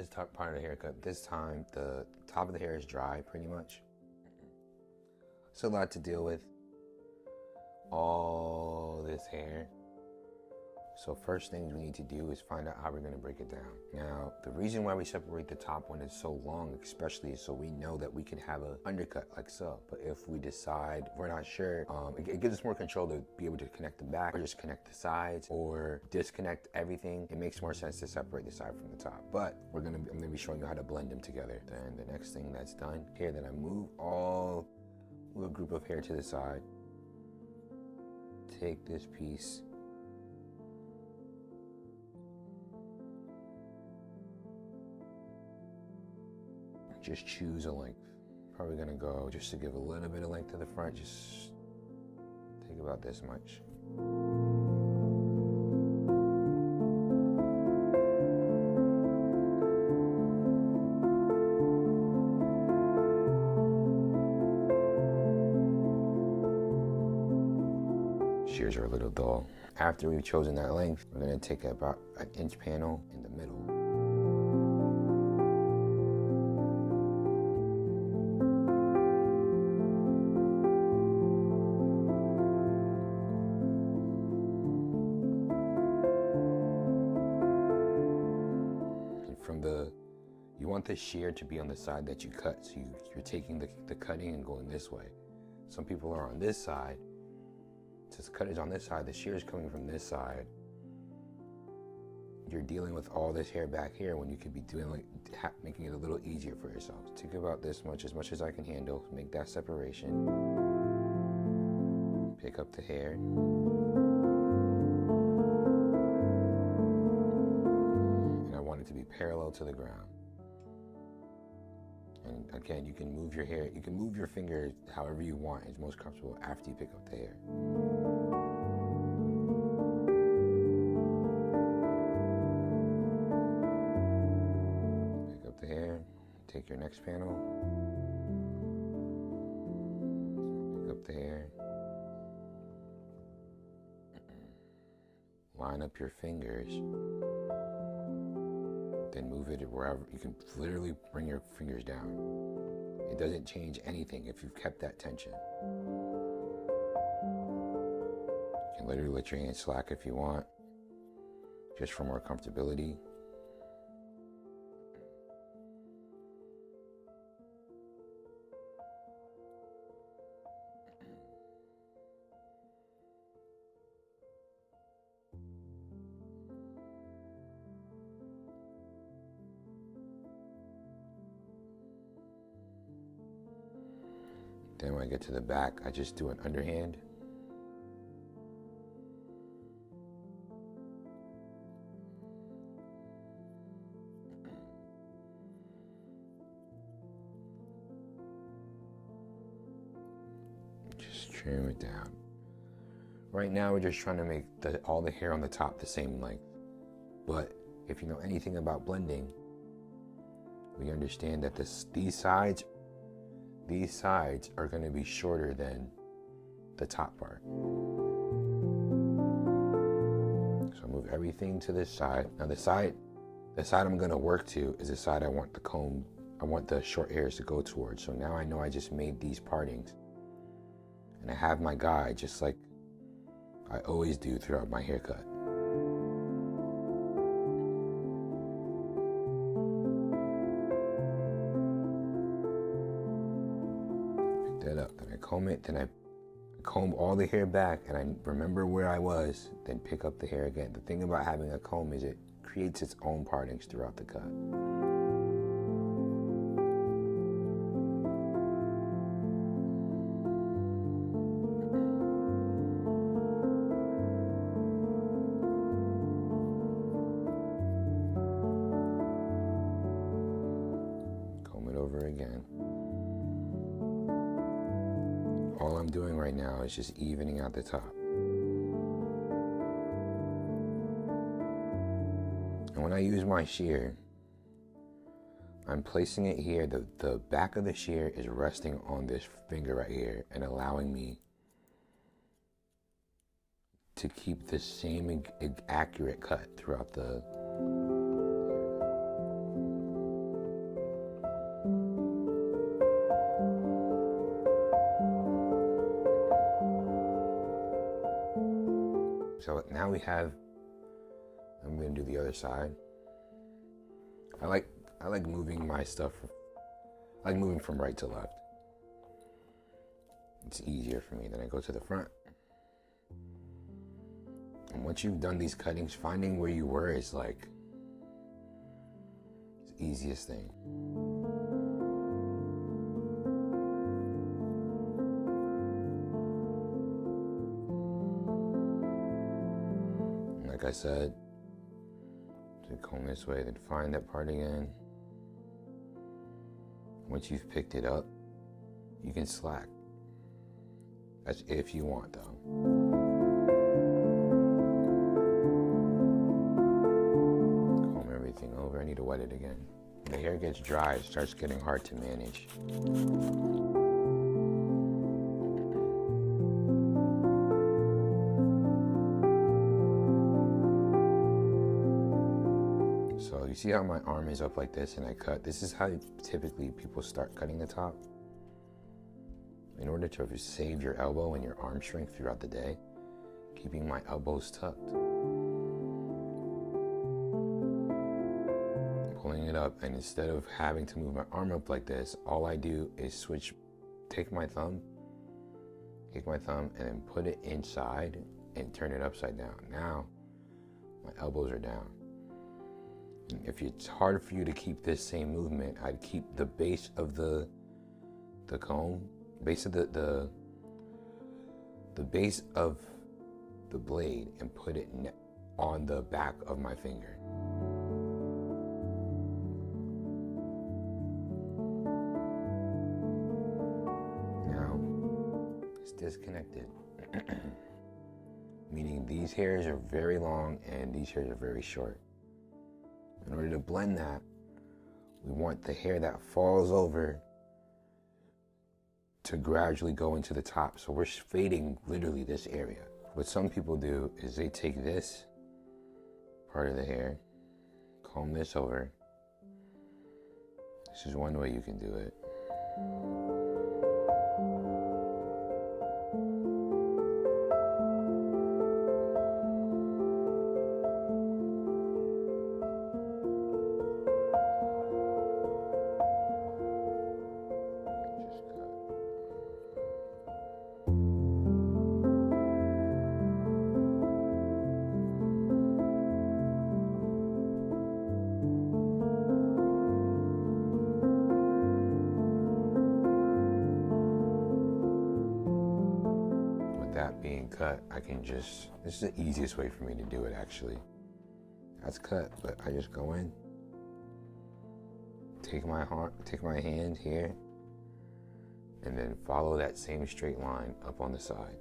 this top part of the haircut. This time, the top of the hair is dry, pretty much. It's a lot to deal with. All this hair. So first things we need to do is find out how we're going to break it down. Now, the reason why we separate the top when it's so long, especially, is so we know that we can have an undercut like so. But if we decide we're not sure, it gives us more control to be able to connect the back or just connect the sides or disconnect everything. It makes more sense to separate the side from the top. But I'm going to be showing you how to blend them together. Then the next thing that's done here, then I move a group of hair to the side. Take this piece. Just choose a length. Probably gonna go, just to give a little bit of length to the front, just take about this much. Shears are a little dull. After we've chosen that length, we're gonna take about an inch panel in the middle. You want the shear to be on the side that you cut. So you're taking the cutting and going this way. Some people are on this side. Since the cut is on this side, the shear is coming from this side. You're dealing with all this hair back here when you could be doing making it a little easier for yourself. Take about this much as I can handle. Make that separation. Pick up the hair. And I want it to be parallel to the ground. And again, you can move your hair, you can move your fingers however you want. It's most comfortable after you pick up the hair. Pick up the hair, take your next panel, pick up the hair, line up your fingers. Then move it wherever. You can literally bring your fingers down. It doesn't change anything if you've kept that tension. You can literally let your hand slack if you want, just for more comfortability. Then when I get to the back, I just do an underhand. Just trim it down. Right now, we're just trying to make all the hair on the top the same length. But if you know anything about blending, we understand that these sides are going to be shorter than the top part. So move everything to this side. Now the side I'm going to work to is the side I want the short hairs to go towards. So now I know I just made these partings. And I have my guide just like I always do throughout my haircut. That up, then I comb it, then I comb all the hair back, and I remember where I was, then pick up the hair again. The thing about having a comb is it creates its own partings throughout the cut. Comb it over again. All I'm doing right now is just evening out the top. And when I use my shear, I'm placing it here. The back of the shear is resting on this finger right here and allowing me to keep the same accurate cut throughout the... So now we have, I'm gonna do the other side. I like moving my stuff, I like moving from right to left. It's easier for me. Then I go to the front. And once you've done these cuttings, finding where you were is like the easiest thing. And like I said, to comb this way, then find that part again. Once you've picked it up, you can slack. That's if you want, though. Comb everything over. I need to wet it again. When the hair gets dry, it starts getting hard to manage. So you see how my arm is up like this and I cut? This is how typically people start cutting the top. In order to save your elbow and your arm strength throughout the day, keeping my elbows tucked. Pulling it up, and instead of having to move my arm up like this, all I do is take my thumb, and then put it inside and turn it upside down. Now, my elbows are down. If it's hard for you to keep this same movement, I'd keep the base of the comb, base of the base of the blade, and put it on the back of my finger. Now it's disconnected, meaning these hairs are very long and these hairs are very short. In order to blend that, we want the hair that falls over to gradually go into the top. So we're fading literally this area. What some people do is they take this part of the hair, comb this over. This is one way you can do it. That being cut, I can this is the easiest way for me to do it actually. That's cut, but I just go in, take my hand here, and then follow that same straight line up on the side.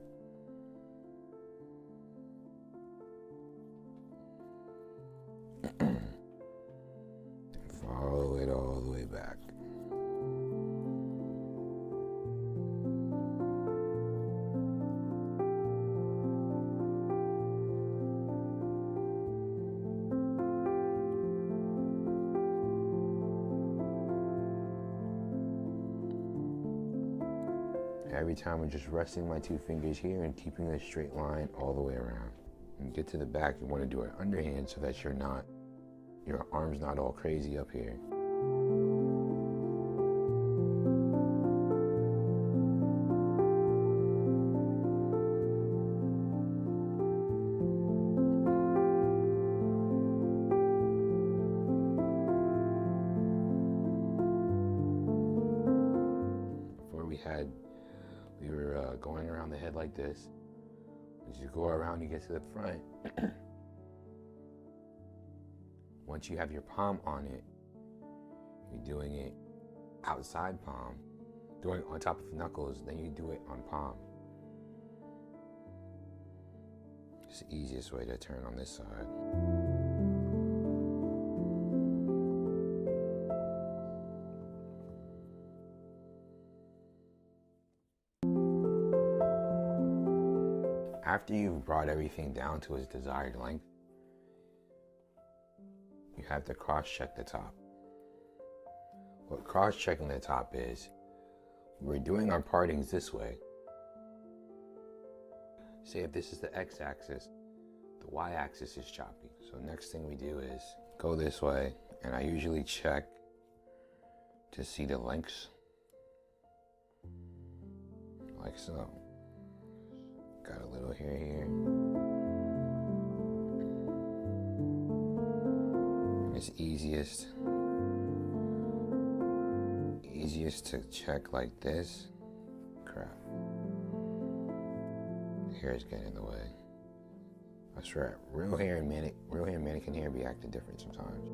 Follow it all the way back. Every time I'm just resting my two fingers here and keeping a straight line all the way around. When you get to the back, you want to do it underhand so that your arm's not all crazy up here. Before we were going around the head like this. As you go around, you get to the front. Once you have your palm on it, you're doing it outside palm, doing it on top of knuckles, then you do it on palm. It's the easiest way to turn on this side. After you've brought everything down to its desired length, you have to cross-check the top. What cross-checking the top is, we're doing our partings this way. Say if this is the x-axis, The y-axis is choppy. So next thing we do is go this way, and I usually check to see the lengths, like so. Got a little hair here. It's easiest to check like this. Crap. The hair is getting in the way. I swear, real hair and mannequin hair be acting different sometimes.